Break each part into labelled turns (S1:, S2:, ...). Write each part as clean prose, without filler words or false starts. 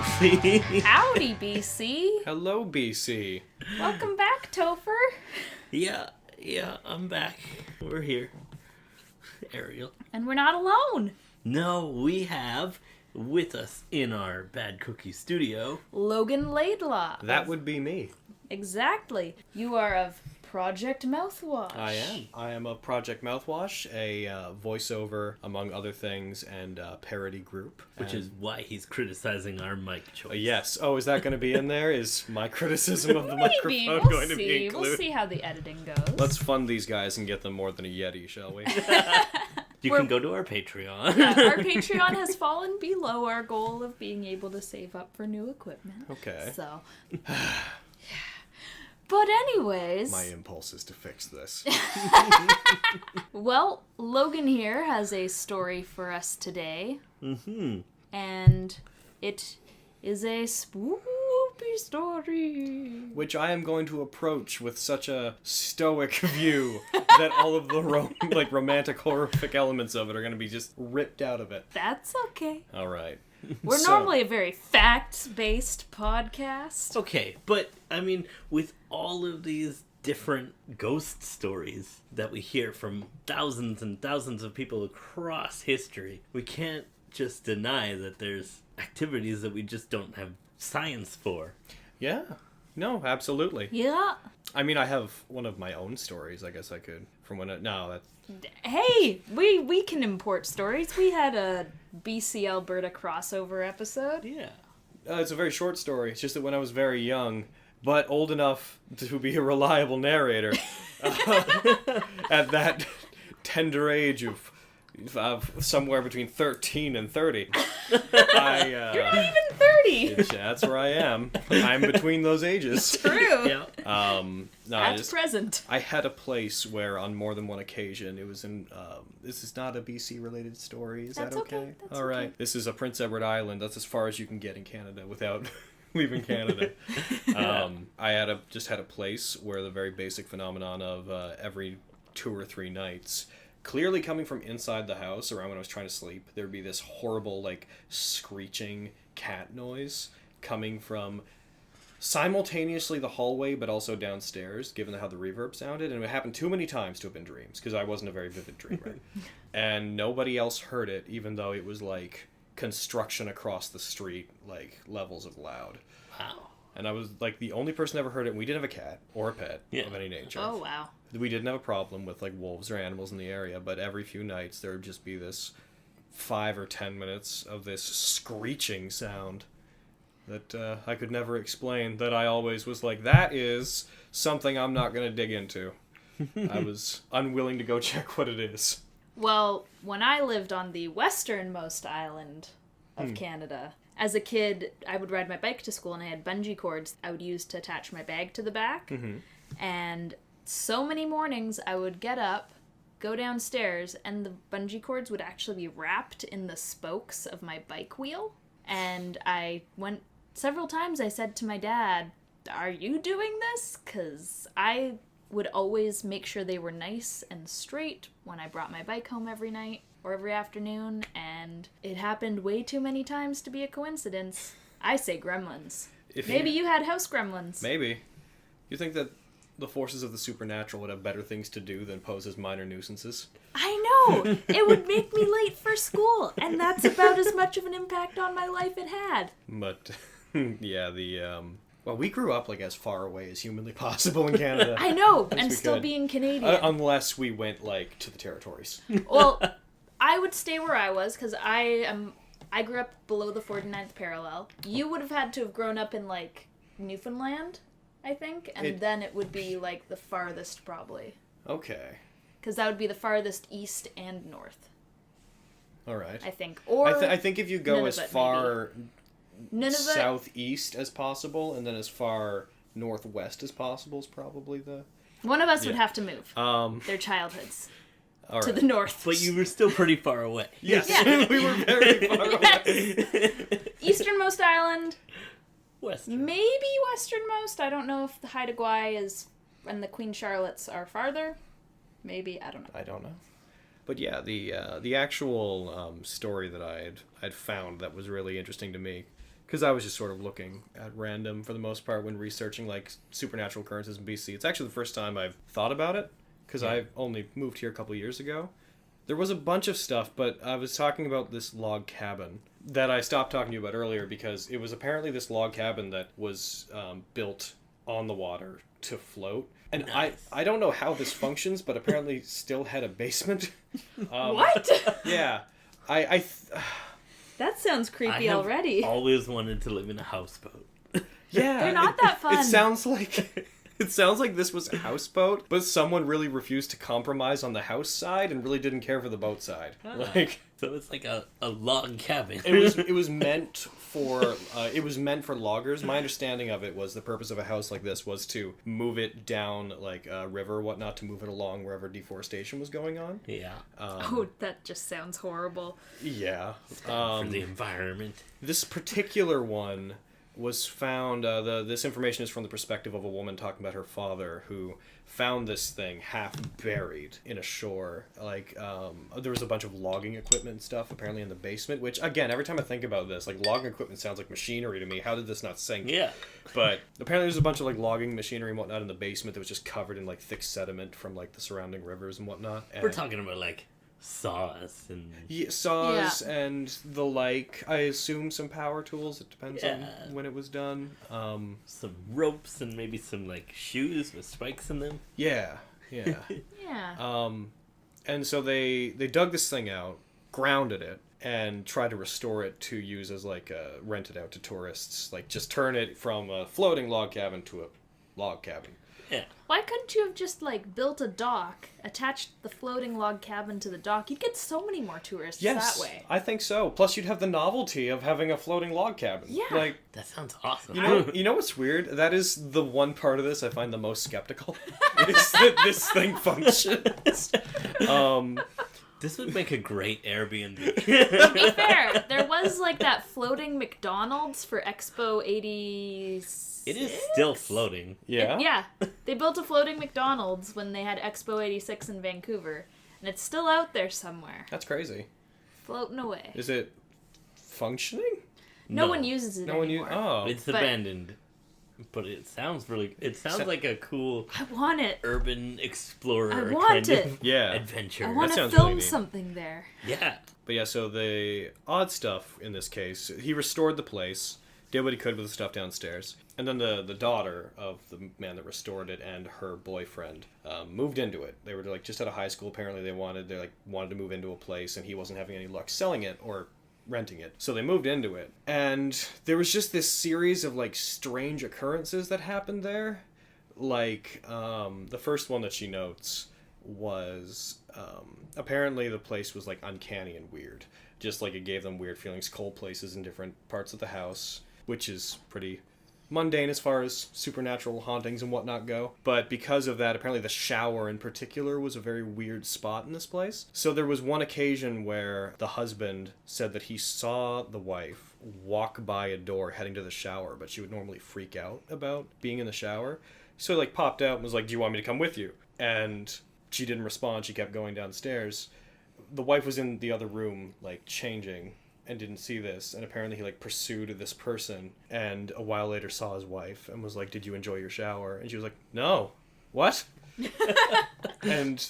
S1: BC.
S2: Howdy, BC.
S3: Hello, BC.
S2: Welcome back, Topher.
S1: Yeah, I'm back. We're here. Ariel.
S2: And we're not alone.
S1: No, we have with us in our Bad Cookie studio
S2: Logan Laidlaw.
S3: That would be me.
S2: Exactly. You are of Project Mouthwash.
S3: I am a Project Mouthwash, a voiceover, among other things, and parody group.
S1: which is why he's criticizing our mic choice.
S3: Yes. Oh, is that going to be in there? Is my criticism of the
S2: Maybe.
S3: microphone
S2: We'll
S3: going to
S2: see.
S3: be included?
S2: We'll see how the editing goes.
S3: Let's fund these guys and get them more than a Yeti, shall we?
S1: You can go to our Patreon.
S2: Our Patreon has fallen below our goal of being able to save up for new equipment.
S3: Okay.
S2: So, But anyways,
S3: My impulse is to fix this.
S2: well, Logan here has a story for us today.
S1: Mm-hmm.
S2: And it is a spooky story.
S3: Which I am going to approach with such a stoic view that all of the romantic, horrific elements of it are going to be just ripped out of it.
S2: That's okay.
S3: All right.
S2: We're
S3: So-
S2: normally a very facts-based podcast.
S1: Okay, but I mean, with all of these different ghost stories that we hear from thousands and thousands of people across history, we can't just deny that there's activities that we just don't have science for.
S3: Yeah. No, absolutely.
S2: Yeah.
S3: I mean, I have one of my own stories. I guess I could from when. No, that's
S2: Hey, we can import stories. We had a BC Alberta crossover episode.
S1: Yeah.
S3: it's a very short story. It's just that when I was very young, but old enough to be a reliable narrator, at that tender age of somewhere between 13 and 30,
S2: You're not even 30.
S3: that's where I am. I'm between those ages.
S2: True.
S1: Yeah.
S3: No,
S2: At present.
S3: I had a place where on more than one occasion it was in this is not a BC related story, is
S2: That's
S3: that okay?
S2: okay, that's
S3: All right.
S2: okay.
S3: This is a Prince Edward Island. That's as far as you can get in Canada without leaving Canada. I just had a place where the very basic phenomenon of every 2 or 3 nights, clearly coming from inside the house around when I was trying to sleep, there'd be this horrible screeching cat noise coming from simultaneously the hallway but also downstairs, given how the reverb sounded, and it happened too many times to have been dreams because I wasn't a very vivid dreamer. And nobody else heard it, even though it was construction across the street, levels of loud.
S1: Wow.
S3: And I was the only person ever heard it, and we didn't have a cat or a pet of any nature.
S2: Oh, wow.
S3: We didn't have a problem with wolves or animals in the area, but every few nights there would just be this 5 or 10 minutes of this screeching sound that I could never explain, that I always was that is something I'm not going to dig into. I was unwilling to go check what it is.
S2: Well, when I lived on the westernmost island of Canada, as a kid, I would ride my bike to school and I had bungee cords I would use to attach my bag to the back. Mm-hmm. And so many mornings I would get up, go downstairs, and the bungee cords would actually be wrapped in the spokes of my bike wheel. And I went several times, I said to my dad, "Are you doing this?" Because I would always make sure they were nice and straight when I brought my bike home every night or every afternoon, and it happened way too many times to be a coincidence. I say gremlins. Maybe you had house gremlins.
S3: Maybe. You think that the forces of the supernatural would have better things to do than pose as minor nuisances?
S2: I know! It would make me late for school, and that's about as much of an impact on my life it had.
S3: But, yeah, well, we grew up as far away as humanly possible in Canada.
S2: I know,
S3: Yes,
S2: and
S3: we
S2: still
S3: could.
S2: being Canadian.
S3: Unless we went, to the territories.
S2: Well, I would stay where I was, because I grew up below the 49th parallel. You would have had to have grown up in, Newfoundland, I think, and then it would be, the farthest, probably.
S3: Okay.
S2: Because that would be the farthest east and north,
S3: All right.
S2: I think. Or
S3: I think if you go as
S2: Nunavut,
S3: far
S2: Nunavut,
S3: southeast as possible and then as far northwest as possible is probably the...
S2: one of us would have to move their childhoods
S3: All
S2: to
S3: right.
S2: the north.
S1: But you were still pretty far away.
S3: Yes,
S2: Yeah.
S3: we were very far away.
S2: Easternmost island,
S1: Western.
S2: maybe westernmost. I don't know if the Haida Gwaii is and the Queen Charlottes are farther. Maybe, I don't know.
S3: I don't know. But yeah, the actual story that I'd found that was really interesting to me because I was just sort of looking at random for the most part when researching like supernatural occurrences in BC. It's actually the first time I've thought about it, because I've only moved here a couple years ago. There was a bunch of stuff, but I was talking about this log cabin that I stopped talking to you about earlier, because it was apparently this log cabin that was built on the water to float. And nice. I don't know how this functions, but apparently still had a basement.
S2: What?
S3: Yeah.
S2: That sounds creepy
S1: I have
S2: already.
S1: always wanted to live in a houseboat.
S3: Yeah.
S2: They're not that fun.
S3: It sounds like this was a houseboat, but someone really refused to compromise on the house side and really didn't care for the boat side.
S1: So it's like a log cabin.
S3: It was meant for loggers. My understanding of it was the purpose of a house like this was to move it down like a river or whatnot, to move it along wherever deforestation was going on.
S1: Yeah.
S2: That just sounds horrible.
S3: Yeah.
S1: For the environment.
S3: This particular one was found, this information is from the perspective of a woman talking about her father, who found this thing half buried in a shore. Like, there was a bunch of logging equipment and stuff apparently in the basement, which, again, every time I think about this, like, logging equipment sounds like machinery to me. How did this not sink?
S1: Yeah.
S3: But apparently there's a bunch of, like, logging machinery and whatnot in the basement that was just covered in, like, thick sediment from, like, the surrounding rivers and whatnot. And
S1: We're talking about, like, saws and...
S3: Yeah, saws and the like. I assume some power tools. It depends on when it was done.
S1: Some ropes and maybe some, like, shoes with spikes in them.
S3: Yeah.
S2: Yeah.
S3: And so they dug this thing out, grounded it, and tried to restore it to use as, like, rent it out to tourists. Like, just turn it from a floating log cabin to a log cabin.
S1: Yeah.
S2: Why couldn't you have just, like, built a dock, attached the floating log cabin to the dock? You'd get so many more tourists that way.
S3: I think so. Plus, you'd have the novelty of having a floating log cabin.
S2: Yeah.
S3: Like,
S1: that sounds awesome.
S3: You know what's weird? That is the one part of this I find the most skeptical. Is that this thing functions.
S1: This would make a great Airbnb.
S2: To be fair, there was, like, that floating McDonald's for Expo 86.
S1: It is still floating.
S3: Yeah?
S2: They built a floating McDonald's when they had Expo 86 in Vancouver. And it's still out there somewhere.
S3: That's crazy.
S2: Floating away.
S3: Is it functioning?
S2: No one uses it anymore.
S3: Oh.
S1: It's abandoned. But it sounds like a cool
S2: I want it.
S1: urban explorer
S2: I want
S1: kind
S2: it.
S1: of
S3: Yeah.
S1: adventure.
S2: I want to
S3: sounds
S2: film
S3: really neat.
S2: something there.
S1: Yeah.
S3: But yeah, so the odd stuff in this case, he restored the place, did what he could with the stuff downstairs, and then the daughter of the man that restored it and her boyfriend moved into it. They were like just out of high school. Apparently, they wanted to move into a place, and he wasn't having any luck selling it or renting it. So they moved into it, and there was just this series of like strange occurrences that happened there. Like the first one that she notes was apparently the place was like uncanny and weird. Just like it gave them weird feelings, cold places in different parts of the house, which is pretty mundane as far as supernatural hauntings and whatnot go. But because of that, apparently the shower in particular was a very weird spot in this place. So there was one occasion where the husband said that he saw the wife walk by a door heading to the shower, but she would normally freak out about being in the shower. So he like popped out and was like, "Do you want me to come with you?" And she didn't respond. She kept going downstairs. The wife was in the other room, like, changing, and didn't see this. And apparently he, like, pursued this person, and a while later saw his wife and was like, "Did you enjoy your shower?" And she was like, "No." "What?" And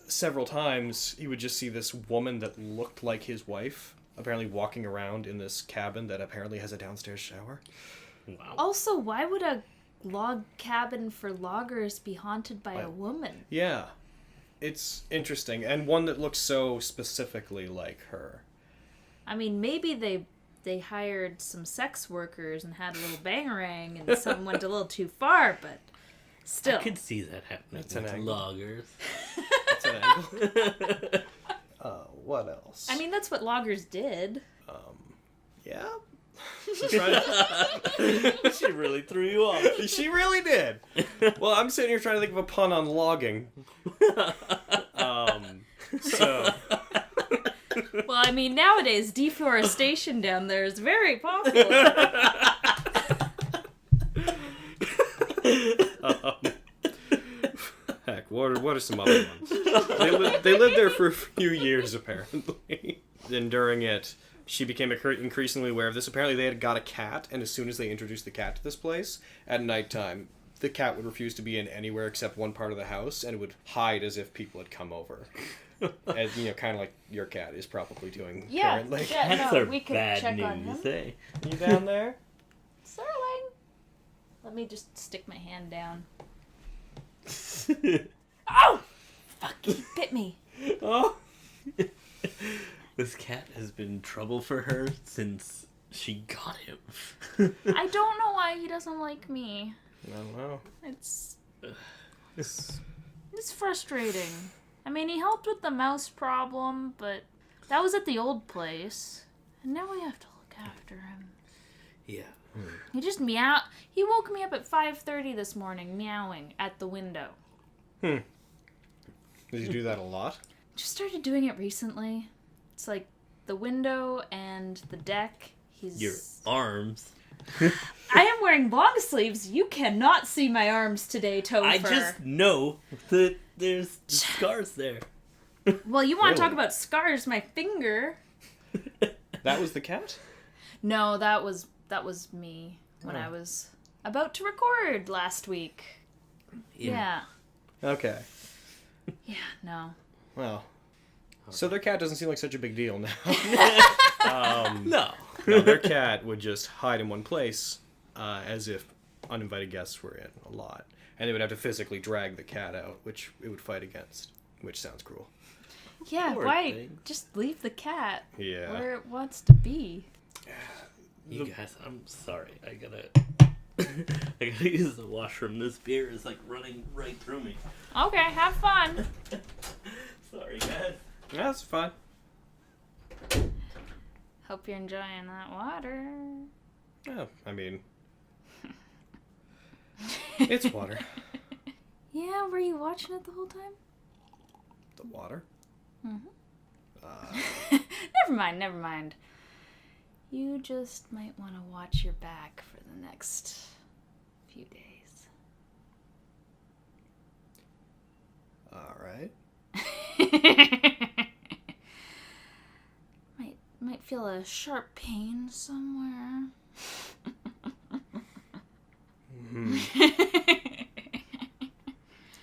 S3: several times he would just see this woman that looked like his wife, apparently walking around in this cabin that apparently has a downstairs shower.
S1: Wow.
S2: Also, why would a log cabin for loggers be haunted by a woman?
S3: Yeah. It's interesting, and one that looks so specifically like her.
S2: I mean, maybe they hired some sex workers and had a little bangarang, and some went a little too far, but still.
S1: I could see that happening
S3: That's an
S1: with
S3: angle.
S1: loggers.
S3: That's an angle. What else?
S2: I mean, that's what loggers did.
S3: Yeah.
S1: She really threw you off.
S3: She really did. Well, I'm sitting here trying to think of a pun on logging. So.
S2: Well, I mean, nowadays, deforestation down there is very popular.
S3: Heck, what are some other ones? They lived there for a few years, apparently. And during it, she became increasingly aware of this. Apparently they had got a cat, and as soon as they introduced the cat to this place, at nighttime, the cat would refuse to be in anywhere except one part of the house, and it would hide as if people had come over. As, kind of like your cat is probably doing currently.
S2: Yeah,
S1: Cats
S2: no,
S1: are
S2: we could
S1: bad
S2: check on
S1: news,
S2: him.
S1: eh?
S3: You down there?
S2: Sterling! Let me just stick my hand down. Oh! Fuck, he bit me.
S3: Oh.
S1: This cat has been trouble for her since she got him.
S2: I don't know why he doesn't like me.
S3: I don't know.
S2: It's frustrating. I mean, he helped with the mouse problem, but that was at the old place. And now we have to look after him.
S1: Yeah.
S2: He just meow. He woke me up at 5:30 this morning, meowing at the window.
S3: Did you do that a lot?
S2: Just started doing it recently. It's like the window and the deck.
S1: Your arms.
S2: I am wearing long sleeves. You cannot see my arms today, Topher.
S1: I just know that there's scars there.
S2: Well, you want to talk
S3: Really?
S2: about scars? My finger.
S3: That was the cat?
S2: No, that was me when I was about to record last week. Yeah.
S3: Okay.
S2: Yeah, no.
S3: Well. So their cat doesn't seem like such a big deal now.
S1: No.
S3: No, their cat would just hide in one place as if uninvited guests were in a lot. And they would have to physically drag the cat out, which it would fight against, which sounds cruel.
S2: Yeah,
S1: Poor
S2: why?
S1: thing.
S2: Just leave the cat
S3: Yeah.
S2: where it wants to be.
S1: You guys, I'm sorry. I gotta use the washroom. This beer is like running right through me.
S2: Okay, have fun.
S1: Sorry, guys.
S3: Yeah, that's fine.
S2: Hope you're enjoying that water.
S3: Yeah, I mean... it's water.
S2: Yeah, were you watching it the whole time?
S3: The water?
S2: Never mind. You just might want to watch your back for the next few days.
S3: Alright.
S2: Might feel a sharp pain somewhere.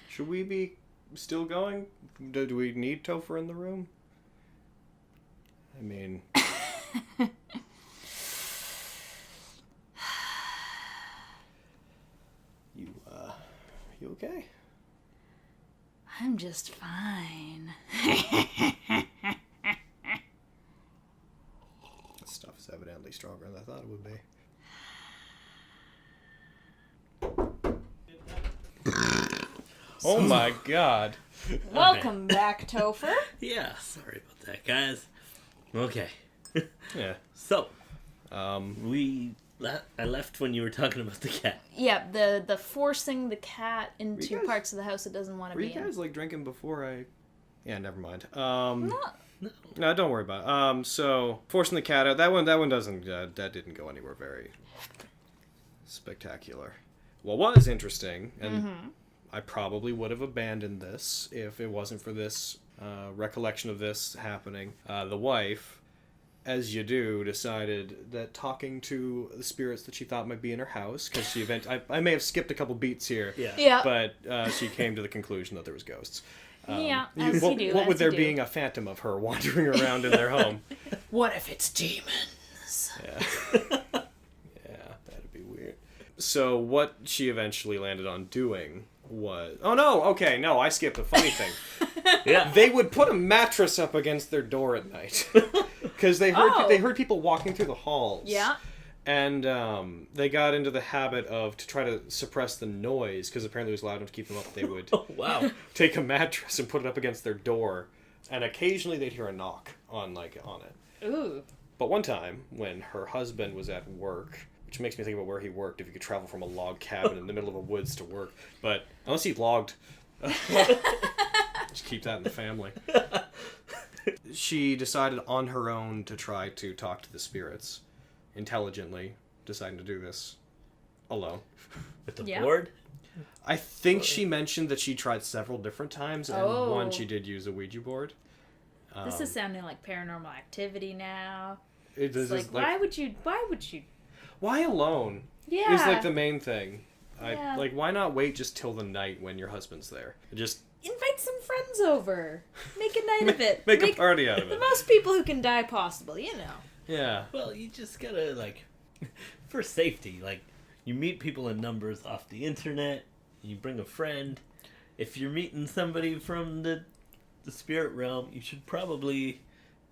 S3: Should we be still going? Do we need Topher in the room? I mean... You okay?
S2: I'm just fine.
S3: This stuff is evidently stronger than I thought it would be. Oh my god.
S2: Welcome back, Topher.
S1: Yeah, sorry about that, guys. Okay.
S3: Yeah.
S1: So,
S3: Um,
S1: I left when you were talking about the cat.
S2: Yeah, the forcing the cat into
S3: Were you guys-
S2: parts of the house it doesn't want to
S3: were
S2: be
S3: you guys like drinking before I... Yeah, never mind.
S2: in.
S3: No, don't worry about it. So, forcing the cat out, that one doesn't, that didn't go anywhere very spectacular. What was interesting, and I probably would have abandoned this if it wasn't for this recollection of this happening. The wife, as you do, decided that talking to the spirits that she thought might be in her house, because I may have skipped a couple beats here,
S2: Yeah.
S3: but she came to the conclusion that there was ghosts.
S2: Yeah, as
S3: what,
S2: you do.
S3: What
S2: as
S3: with there
S2: you do.
S3: being a phantom of her wandering around in their home?
S2: What if it's demons?
S3: Yeah. Yeah, that'd be weird. So what she eventually landed on doing was... Oh, no! Okay, no, I skipped a funny thing.
S1: Yeah.
S3: They would put a mattress up against their door at night. Because they heard people walking through the halls.
S2: Yeah.
S3: And they got into the habit of, to try to suppress the noise, because apparently it was loud enough to keep them up, they would
S1: Oh, wow.
S3: take a mattress and put it up against their door. And occasionally they'd hear a knock on it.
S2: Ooh.
S3: But one time, when her husband was at work, which makes me think about where he worked, if you could travel from a log cabin in the middle of the woods to work. But unless he logged, just keep that in the family. She decided on her own to try to talk to the spirits, intelligently, deciding to do this alone.
S1: With the
S2: Yeah.
S1: board?
S3: I think she mentioned that she tried several different times, and
S2: Oh.
S3: one she did use a Ouija board.
S2: This is sounding like Paranormal Activity now. It's like, why would you?
S3: Why alone?
S2: Yeah.
S3: Is like the main thing.
S2: Yeah.
S3: Like, why not wait just till the night when your husband's there? Just
S2: invite some friends over. Make a night of it.
S3: Make a party out of it.
S2: The most people who can die possible, you know.
S3: Yeah.
S1: Well, you just gotta, like, for safety, like, you meet people in numbers off the internet, you bring a friend. If you're meeting somebody from the spirit realm, you should probably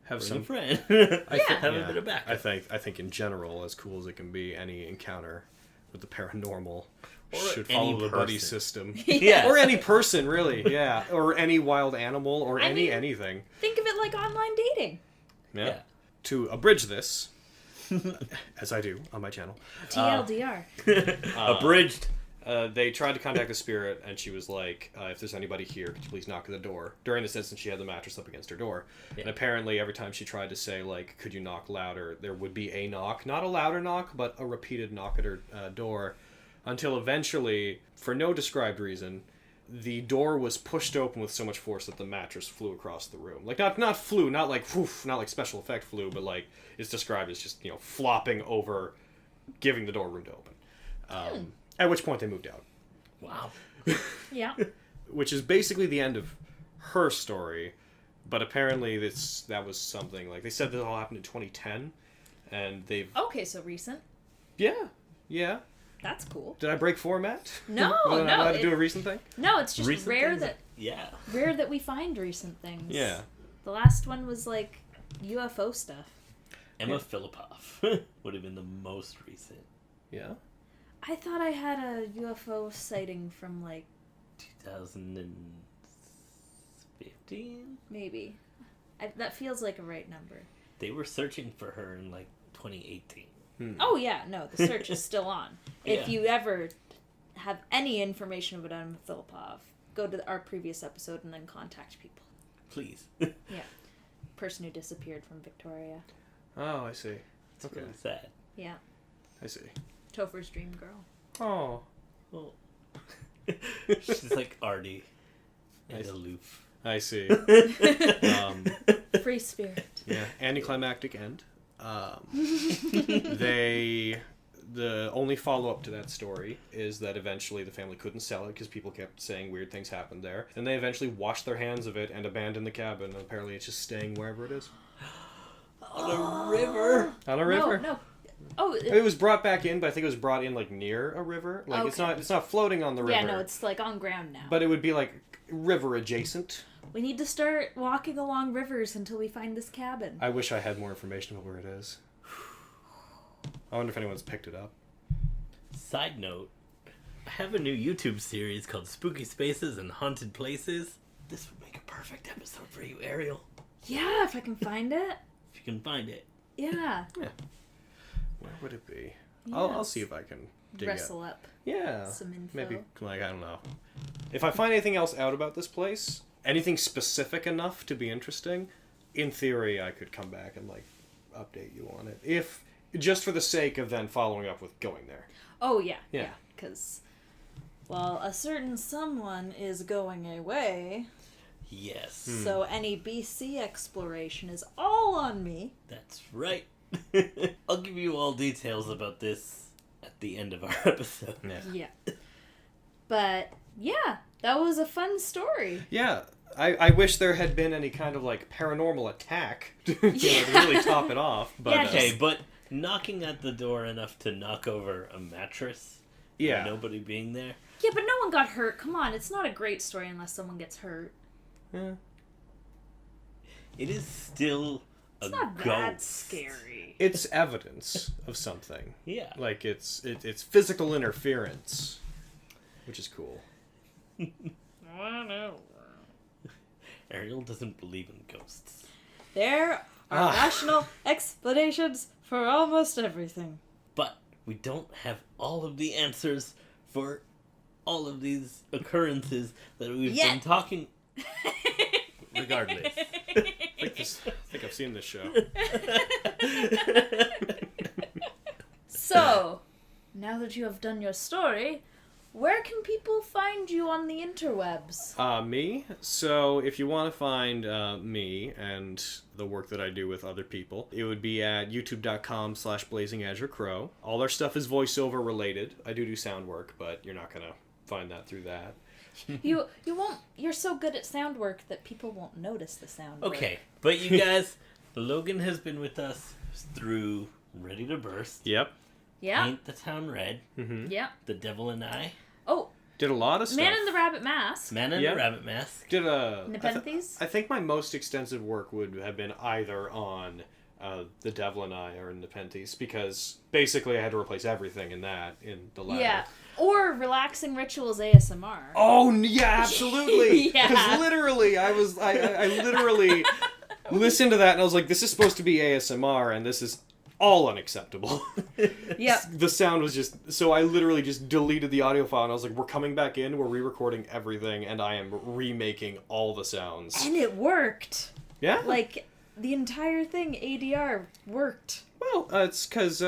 S3: have
S1: bring
S3: some
S1: a friend. Have a bit of backup.
S3: I think in general, as cool as it can be, any encounter with the paranormal
S1: Or
S3: should
S1: any
S3: follow the buddy
S1: person.
S3: system.
S1: Yeah.
S3: Or any person, really. Yeah. Or any wild animal, or
S2: I mean,
S3: anything.
S2: Think of it like online dating.
S3: Yeah. To abridge this, as I do on my channel.
S2: TLDR.
S1: Abridged.
S3: They tried to contact the spirit, and she was like, if there's anybody here, could you please knock at the door? During this instance, she had the mattress up against her door.
S1: Yeah.
S3: And apparently, every time she tried to say, like, could you knock louder, there would be a knock. Not a louder knock, but a repeated knock at her door. Until eventually, for no described reason, the door was pushed open with so much force that the mattress flew across the room. Like, not flew, not like, whoof, not like special effect flew, but like, it's described as just, flopping over, giving the door room to open. At which point they moved out.
S1: Wow.
S2: Yeah.
S3: Which is basically the end of her story, but apparently that was something, like, they said this all happened in 2010, and they've...
S2: Okay, so recent.
S3: Yeah.
S2: That's cool.
S3: Did I break format?
S2: No,
S3: Was I
S2: no.
S3: allowed to do a recent thing?
S2: No, it's just
S1: Recent
S2: rare
S1: things
S2: that
S1: Yeah.
S2: we find recent things.
S3: Yeah.
S2: The last one was like UFO stuff.
S1: Emma Filipov would have been the most recent.
S3: Yeah?
S2: I thought I had a UFO sighting from like
S1: 2015?
S2: maybe. That feels like a right number.
S1: They were searching for her in, like, 2018.
S2: Oh yeah, no, the search is still on. If
S1: Yeah.
S2: you ever have any information about Emma Filipov, go to our previous episode and then contact people.
S1: Please.
S2: Yeah. Person who disappeared from Victoria.
S3: Oh, I see.
S1: It's
S3: Okay.
S1: really sad.
S2: Yeah.
S3: I see.
S2: Topher's dream girl.
S3: Oh.
S1: Well, she's like arty and
S3: Nice.
S1: aloof.
S3: I see.
S2: Free spirit.
S3: Yeah. Anticlimactic end. The only follow-up to that story is that eventually the family couldn't sell it because people kept saying weird things happened there. Then they eventually washed their hands of it and abandoned the cabin, and apparently it's just staying wherever it is.
S1: On a river.
S3: On a river.
S2: No. Oh,
S3: It was brought back in, but I think it was brought in like near a river. Like it's not floating on the river.
S2: yeah, no, it's like on ground now.
S3: But it would be like river adjacent.
S2: We need to start walking along rivers until we find this cabin.
S3: I wish I had more information about where it is. I wonder if anyone's picked it up.
S1: Side note, I have a new YouTube series called Spooky Spaces and Haunted Places. This would make a perfect episode for you, Ariel.
S2: Yeah, if I can find it.
S1: If you can find it.
S2: Yeah.
S3: Where would it be?
S2: Yes.
S3: I'll see if I can dig
S2: Wrestle
S3: it.
S2: up
S3: Yeah.
S2: some info.
S3: Maybe, like, I don't know. If I find anything else out about this place, anything specific enough to be interesting, in theory, I could come back and, like, update you on it. If, just for the sake of then following up with going there.
S2: Oh, yeah.
S3: Yeah.
S2: Yeah. Because, well, a certain someone is going away,
S1: Yes.
S2: so any BC exploration is all on me.
S1: That's right. I'll give you all details about this at the end of our episode.
S3: Yeah.
S2: Yeah. But, yeah, that was a fun story.
S3: Yeah. I wish there had been any kind of, like, paranormal attack to really top it off. But,
S2: Yeah,
S1: Okay, but knocking at the door enough to knock over a mattress?
S3: yeah.
S1: And nobody being there?
S2: Yeah, but no one got hurt. Come on, it's not a great story unless someone gets hurt.
S3: Yeah.
S1: It is still a
S2: It's not
S1: ghost.
S2: that scary.
S3: It's evidence of something.
S1: Yeah.
S3: Like, it's physical interference, which is cool.
S1: Ariel doesn't believe in ghosts.
S2: There are rational explanations for almost everything.
S1: But we don't have all of the answers for all of these occurrences that we've been talking. Regardless.
S3: I think I've seen this show.
S2: So, now that you have done your story, Where can people find you on the interwebs?
S3: Me. So if you want to find me and the work that I do with other people, it would be at youtube.com/blazingazure All our stuff is voiceover related. I do sound work, but you're not going to find that through that.
S2: You won't. You're so good at sound work that people won't notice the sound work.
S1: Okay, but you guys, Logan has been with us through Ready to Burst.
S3: Yep.
S2: Yeah.
S1: Paint the Town Red.
S3: Mm-hmm.
S2: Yeah.
S1: The Devil and I.
S2: Oh.
S3: Did a lot of stuff.
S2: Man in the Rabbit Mask.
S1: Man in the Rabbit Mask.
S3: Did a...
S2: Nepenthes?
S3: I think my most extensive work would have been either on The Devil and I or Nepenthes, because basically I had to replace everything in that, in the latter.
S2: Yeah. Or Relaxing Rituals ASMR.
S3: Oh, yeah, absolutely.
S2: Yeah.
S3: Because literally, I literally listened to that and I was like, this is supposed to be ASMR and this is all unacceptable.
S2: Yeah.
S3: The sound was just... So I literally just deleted the audio file and I was like, we're coming back in, we're re-recording everything, and I am remaking all the sounds.
S2: And it worked.
S3: Yeah?
S2: Like, the entire thing, ADR, worked.
S3: Well, it's because...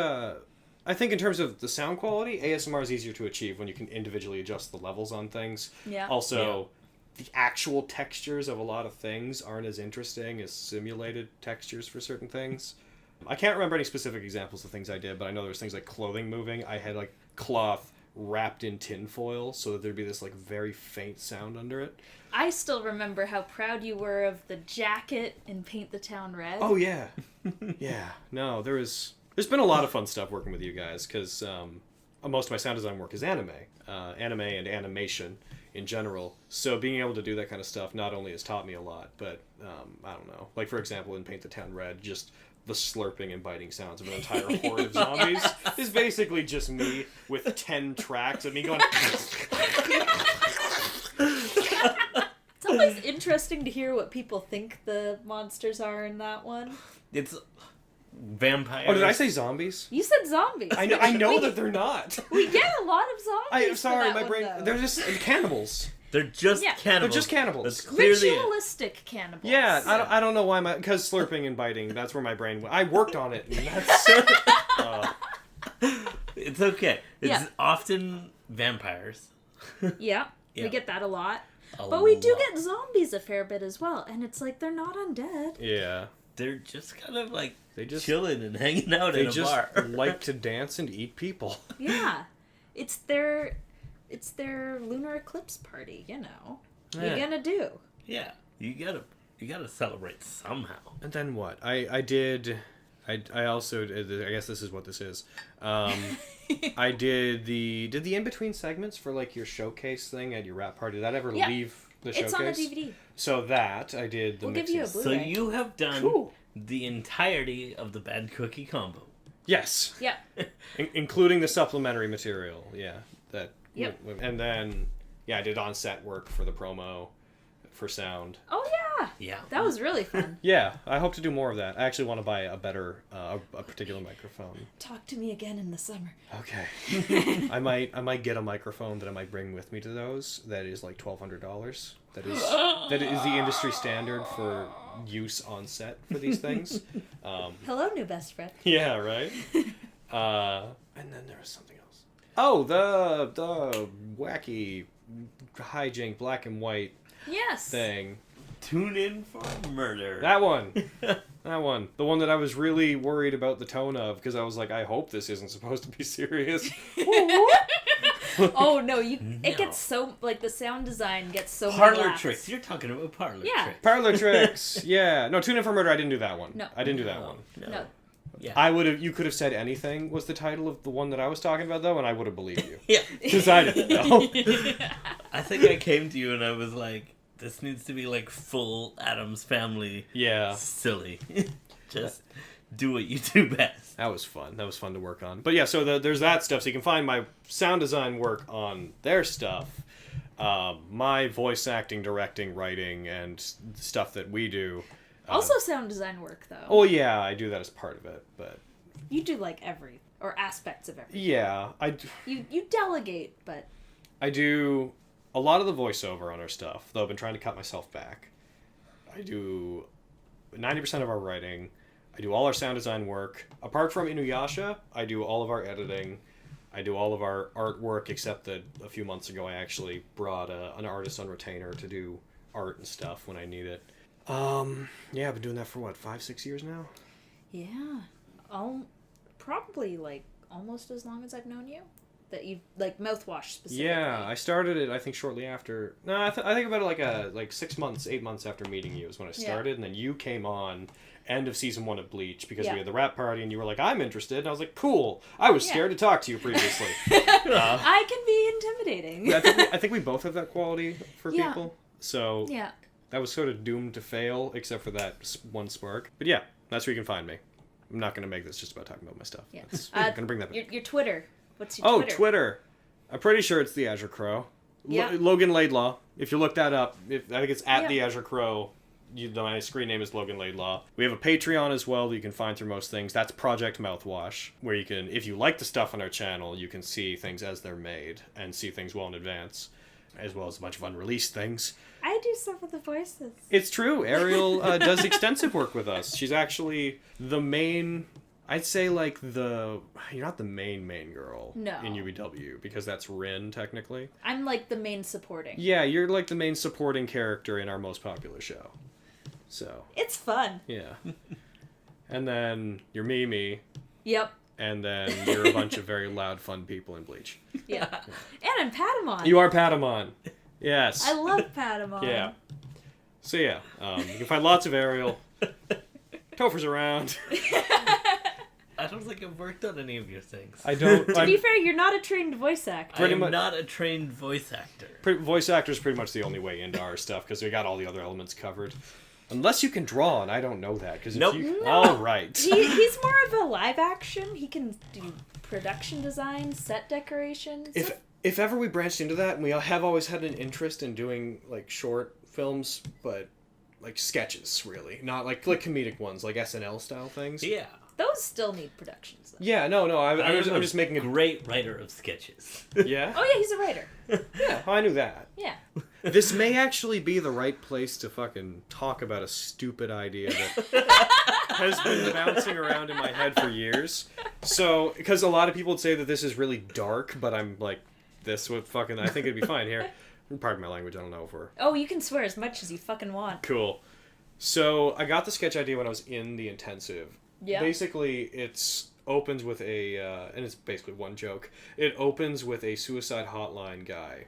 S3: I think in terms of the sound quality, ASMR is easier to achieve when you can individually adjust the levels on things.
S2: Yeah.
S3: Also, the actual textures of a lot of things aren't as interesting as simulated textures for certain things. I can't remember any specific examples of things I did, but I know there was things like clothing moving. I had like cloth wrapped in tinfoil so that there'd be this like very faint sound under it.
S2: I still remember how proud you were of the jacket in Paint the Town Red.
S3: Oh, yeah. Yeah. No, there's been a lot of fun stuff working with you guys, because most of my sound design work is anime and animation in general. So being able to do that kind of stuff not only has taught me a lot, but I don't know. Like, for example, in Paint the Town Red, just the slurping and biting sounds of an entire horde of zombies is basically just me with 10 tracks of me going...
S2: It's always interesting to hear what people think the monsters are in that one.
S1: It's vampires.
S3: Oh, did I say zombies?
S2: You said zombies.
S3: I know that they're not.
S2: We get a lot of zombies.
S3: I'm sorry,
S2: for that
S3: my brain...
S2: One, though.
S3: They're just cannibals.
S1: They're just
S2: Yeah.
S1: cannibals.
S3: They're just cannibals.
S1: That's clearly it.
S2: Ritualistic cannibals.
S3: Yeah, I don't know why because slurping and biting, that's where my brain went. I worked on it, and that's...
S1: It's okay. It's
S2: Yeah.
S1: often vampires.
S2: Yeah,
S1: Yeah.
S2: we get that a lot.
S1: A
S2: But we do
S1: lot.
S2: get zombies a fair bit as well, and it's like they're not undead.
S3: Yeah.
S1: They're just kind of like
S3: They just...
S1: chilling and hanging out
S3: They
S1: in a
S3: just
S1: bar.
S3: like to dance and eat people.
S2: Yeah, it's their lunar eclipse party. You know, what are you
S1: Yeah.
S2: gonna do?
S1: Yeah, you gotta celebrate somehow.
S3: And then what? I also did, I guess this is what this is. I did the in-between segments for like your showcase thing at your rap party. Did that ever
S2: Yeah.
S3: leave the
S2: It's
S3: showcase?
S2: on a DVD.
S3: So that I did the
S2: We'll give
S3: mixing.
S2: you a
S1: So
S2: Blu-ray.
S1: you have done
S3: Cool.
S1: the entirety of the Bad Cookie combo.
S3: Yes.
S2: Yeah.
S3: Including the supplementary material. Yeah. That.
S2: Yep.
S3: And then I did on-set work for the promo for sound.
S2: Oh yeah.
S1: Yeah.
S2: That was really fun.
S3: Yeah, I hope to do more of that. I actually want to buy a better, a particular microphone.
S2: Talk to me again in the summer.
S3: Okay. I might get a microphone that I might bring with me to those. That is like $1,200. That is the industry standard for use on set for these things.
S2: Hello, new best friend.
S3: Yeah, right. And then there was something else. Oh, the wacky hijink black and white
S2: Yes.
S3: thing.
S1: Tune in for murder.
S3: That one. That one. The one that I was really worried about the tone of, because I was like, I hope this isn't supposed to be serious.
S2: Oh no, it
S1: No.
S2: gets so like the sound design gets so many
S1: Parlor
S2: laughs.
S1: tricks. You're talking about parlor
S2: Yeah.
S1: tricks.
S3: Parlor tricks. Yeah. No, Tune In for Murder, I didn't do that one.
S2: No.
S3: I didn't do that one.
S2: No.
S1: Yeah.
S3: You could have said anything was the title of the one that I was talking about, though, and I would have believed you.
S1: Yeah.
S3: Because I didn't know.
S1: I think I came to you and I was like, this needs to be like full Addams Family
S3: Yeah.
S1: silly. Just do what you do best.
S3: That was fun. That was fun to work on. But yeah, so there's that stuff. So you can find my sound design work on their stuff. My voice acting, directing, writing, and stuff that we do.
S2: Also sound design work though.
S3: Oh yeah, I do that as part of it. But
S2: You do like every or aspects of everything.
S3: yeah,
S2: You delegate, but
S3: I do a lot of the voiceover on our stuff, though I've been trying to cut myself back. I do 90% of our writing. I do all our sound design work. Apart from Inuyasha, I do all of our editing. I do all of our artwork, except that a few months ago I actually brought an artist on retainer to do art and stuff when I need it. Yeah, I've been doing that for, 5-6 years now?
S2: Yeah. Probably, like, almost as long as I've known you. That you like mouthwash specifically.
S3: Yeah, I started it, I think, shortly after. No, I think about it like 6 months, 8 months after meeting you is when I started, and then you came on end of season 1 of Bleach because we had the rap party, and you were like, I'm interested, and I was like, cool. I was scared to talk to you previously.
S2: I can be intimidating.
S3: I think we both have that quality for people. So that was sort of doomed to fail, except for that one spark. But yeah, that's where you can find me. I'm not going to make this just about talking about my stuff.
S2: Yeah.
S3: I'm going to bring that back.
S2: Your Twitter. What's your Twitter?
S3: Oh, Twitter. I'm pretty sure it's the Azure Crow.
S2: Yeah.
S3: Logan Laidlaw. If you look that up, I think it's at the Azure Crow. My screen name is Logan Laidlaw. We have a Patreon as well that you can find through most things. That's Project Mouthwash, where you can, if you like the stuff on our channel, you can see things as they're made and see things well in advance, as well as a bunch of unreleased things.
S2: I do stuff with the voices.
S3: It's true. Ariel does extensive work with us. She's actually the main... I'd say, like, you're not the main girl in UBW, because that's Rin, technically.
S2: I'm, like, the main supporting.
S3: Yeah, you're, like, the main supporting character in our most popular show. So.
S2: It's fun.
S3: Yeah. And then you're Mimi.
S2: Yep.
S3: And then you're a bunch of very loud, fun people in Bleach.
S2: Yeah. And I'm Patamon.
S3: You are Patamon. Yes.
S2: I love Patamon.
S3: Yeah. So, yeah. You can find lots of Ariel. Topher's around.
S1: I don't think I've worked on any of your things.
S3: I don't.
S2: To be fair, you're not a trained voice actor.
S1: I'm not a trained voice actor.
S3: Voice actor is pretty much the only way into our stuff, because we got all the other elements covered. Unless you can draw, and I don't know that. Cause
S1: nope.
S3: All right.
S2: He's more of a live action. He can do production design, set decorations.
S3: If ever we branched into that, and we have always had an interest in doing, like, short films, but, like, sketches, really. Not, like comedic ones, like SNL-style things.
S1: Yeah.
S2: Those still need productions, though.
S3: Yeah, no, I'm just making a
S1: great writer of sketches.
S3: Yeah?
S2: Oh, yeah, he's a writer.
S3: Yeah, I knew that.
S2: Yeah.
S3: This may actually be the right place to fucking talk about a stupid idea that has been bouncing around in my head for years. So, because a lot of people would say that this is really dark, but I'm like, this would fucking, I think it'd be fine here. Pardon my language, I don't know if we're...
S2: Oh, you can swear as much as you fucking want.
S3: Cool. So, I got the sketch idea when I was in the intensive. Yeah. Basically, it opens with and it's basically one joke. It opens with a suicide hotline guy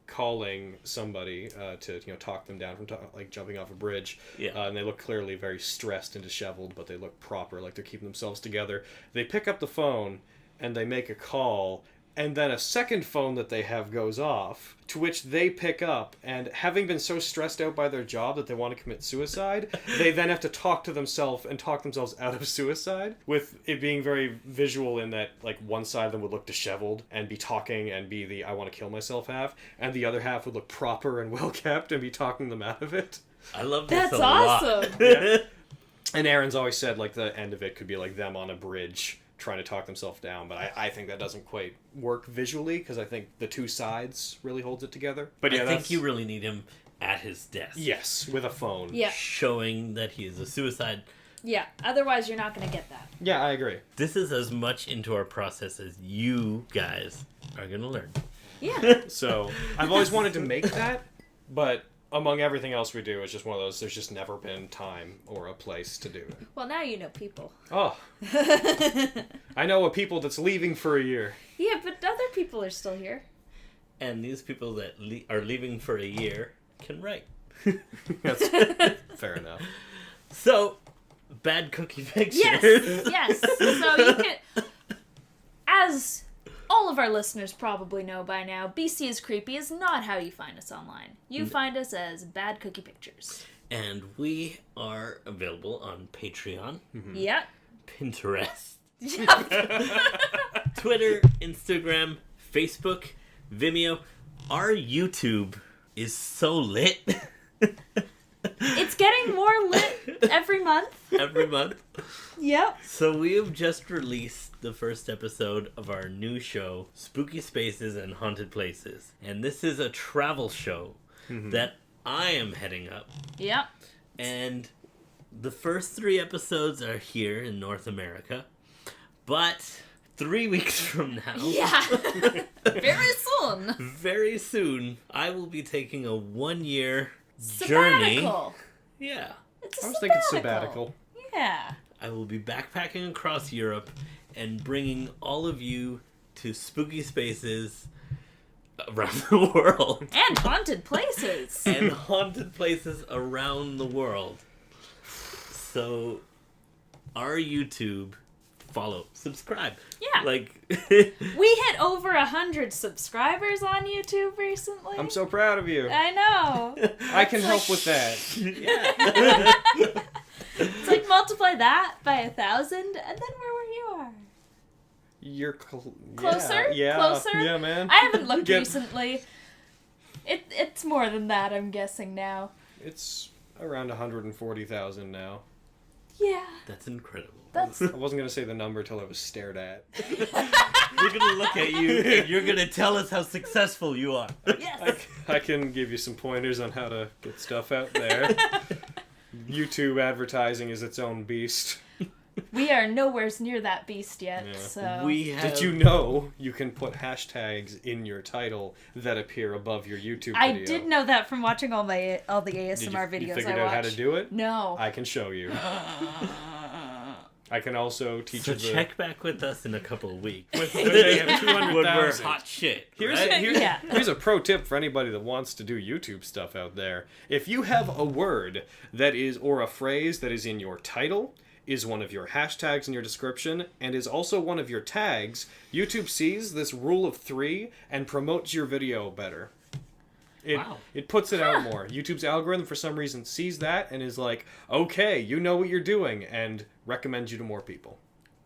S3: calling somebody to talk them down from jumping off a bridge. Yeah. And they look clearly very stressed and disheveled, but they look proper, like they're keeping themselves together. They pick up the phone and they make a call. And then a second phone that they have goes off, to which they pick up, and having been so stressed out by their job that they want to commit suicide, they then have to talk themselves out of suicide, with it being very visual in that, like, one side of them would look disheveled and be talking and be the I want to kill myself half, and the other half would look proper and well-kept and be talking them out of it.
S1: I love this
S2: That's
S1: a
S2: awesome.
S1: lot.
S3: Yeah. And Aaron's always said, like, the end of it could be, like, them on a bridge trying to talk themselves down, but I think that doesn't quite work visually, because I think the two sides really holds it together. But yeah, I think
S1: you really need him at his desk.
S3: Yes, with a phone.
S2: Yeah.
S1: Showing that he is a suicide.
S2: Yeah, otherwise you're not going to get that.
S3: Yeah, I agree.
S1: This is as much into our process as you guys are going to learn.
S2: Yeah.
S3: So, I've always wanted to make that, but among everything else we do, it's just one of those, there's just never been time or a place to do it.
S2: Well, now you know people.
S3: Oh. I know a people that's leaving for a year.
S2: Yeah, but other people are still here.
S1: And these people that are leaving for a year can write.
S3: That's fair enough.
S1: So, bad cookie pictures.
S2: Yes. So you can, as all of our listeners probably know by now, BC is Creepy is not how you find us online. You find us as Bad Cookie Pictures.
S1: And we are available on Patreon.
S2: Mm-hmm. Yep.
S1: Pinterest.
S2: Yep.
S1: Twitter, Instagram, Facebook, Vimeo. Our YouTube is so lit.
S2: It's getting more lit every month.
S1: Every month.
S2: Yep.
S1: So we have just released the first episode of our new show, Spooky Spaces and Haunted Places. And this is a travel show that I am heading up.
S2: Yep.
S1: And the first 3 episodes are here in North America. But 3 weeks from now.
S2: Yeah. Very soon.
S1: Very soon, I will be taking a 1-year journey.
S2: Sabbatical.
S1: Yeah.
S2: It's a
S3: I was thinking sabbatical.
S2: Yeah.
S1: I will be backpacking across Europe and bringing all of you to spooky spaces around the world.
S2: And haunted places.
S1: And haunted places around the world. So, our YouTube, follow, subscribe.
S2: Yeah.
S1: Like,
S2: We hit over 100 subscribers on YouTube recently.
S3: I'm so proud of you.
S2: I know.
S3: I can help with that.
S1: yeah.
S2: It's like multiply that by 1,000, and then we're where you are.
S3: You're
S2: Closer?
S3: Yeah.
S2: Closer?
S3: Yeah, man.
S2: I haven't looked
S3: Get-
S2: recently. It's more than that, I'm guessing now.
S3: It's around 140,000 now.
S2: Yeah.
S1: That's incredible.
S2: That's
S3: I wasn't going to say the number till I was stared at.
S1: We're gonna look at you and you're gonna tell us how successful you are.
S2: yes.
S3: I can give you some pointers on how to get stuff out there. YouTube advertising is its own beast.
S2: We are nowhere near that beast yet,
S3: Yeah.
S2: so
S1: We have...
S3: Did you know you can put hashtags in your title that appear above your YouTube video?
S2: I did know that from watching all the ASMR
S3: Did
S2: videos
S3: you
S2: I
S3: figured
S2: watch.
S3: out how to do it?
S2: No.
S3: I can show you. I can also teach
S1: So
S3: you the...
S1: check back with us in a couple of weeks.
S3: when they have
S1: when we're
S3: 200,000.
S1: hot shit.
S3: Here's,
S1: right?
S2: Yeah.
S3: here's a pro tip for anybody that wants to do YouTube stuff out there. If you have a word that is, or a phrase that is in your title, is one of your hashtags in your description, and is also one of your tags, YouTube sees this rule of 3 and promotes your video better.
S1: Wow.
S3: It puts it out more. YouTube's algorithm, for some reason, sees that and is like, okay, you know what you're doing, and recommends you to more people.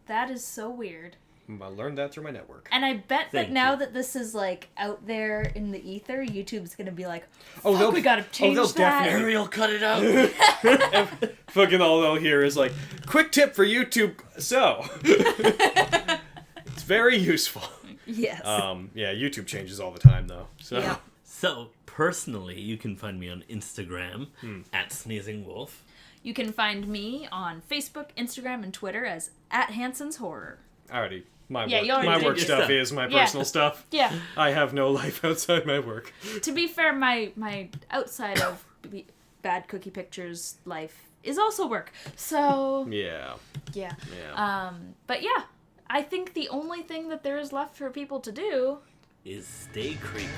S2: That is so weird.
S3: I learned that through my network.
S2: And I bet that
S1: Thank
S2: now
S1: you.
S2: that this is like out there in the ether, YouTube's gonna be like,
S3: Oh,
S2: "Fuck, we gotta change
S3: they'll
S2: that."
S3: definitely-
S1: Ariel, cut it out.
S3: Fucking all they'll hear is like, quick tip for YouTube. So, it's very useful.
S2: Yes.
S3: Yeah, YouTube changes all the time though. So,
S2: Yeah.
S1: So, personally, you can find me on Instagram at Sneezing Wolf.
S2: You can find me on Facebook, Instagram, and Twitter as @Hanson's Horror.
S3: already, my
S2: Yeah,
S3: work,
S2: you already
S3: my
S2: did
S3: work
S1: your
S3: stuff
S1: stuff.
S3: is my
S2: Yeah.
S3: personal stuff.
S2: Yeah.
S3: I have no life outside my work.
S2: To be fair, my outside of bad cookie pictures life is also work. So
S3: Yeah,
S2: yeah.
S3: yeah.
S2: But yeah, I think the only thing that there is left for people to do
S1: Is stay creepy.